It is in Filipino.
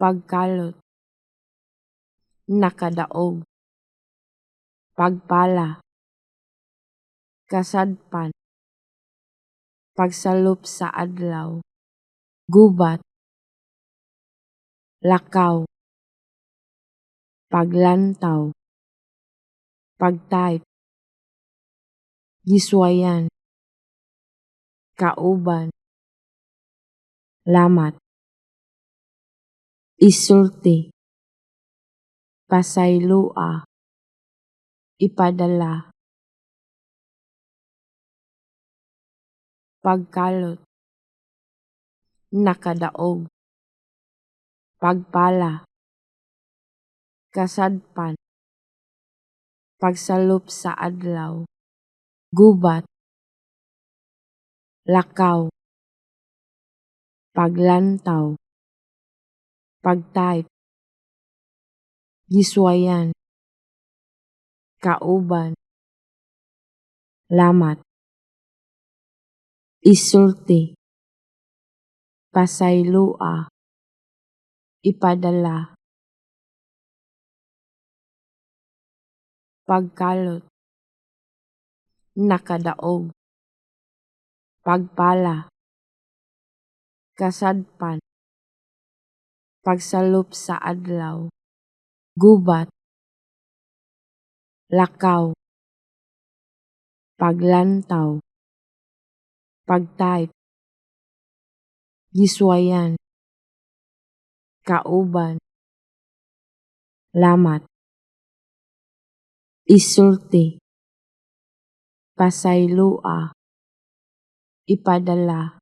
pagkalot, nakadaog, pagpala, kasadpan, pagsalup sa adlaw, gubat, lakaw, paglantaw, pagtayp, giswayan, kauban, lamat, isulti, pasaylua, ipadala, pagkalot, nakadaog, pagpala, kasadpan, pagsalup sa adlaw, gubat, lakaw, paglantaw, pagtayp, giswayan, kauban, lamat, isulti, pasaylua, ipadala, pagkalot, nakadaog, pagpala, kasadpan, pagsalup sa adlaw, gubat, lakaw, paglantaw, pagtayp, giswayan, kauban, lamat, isulti, pasaylua, ipadala,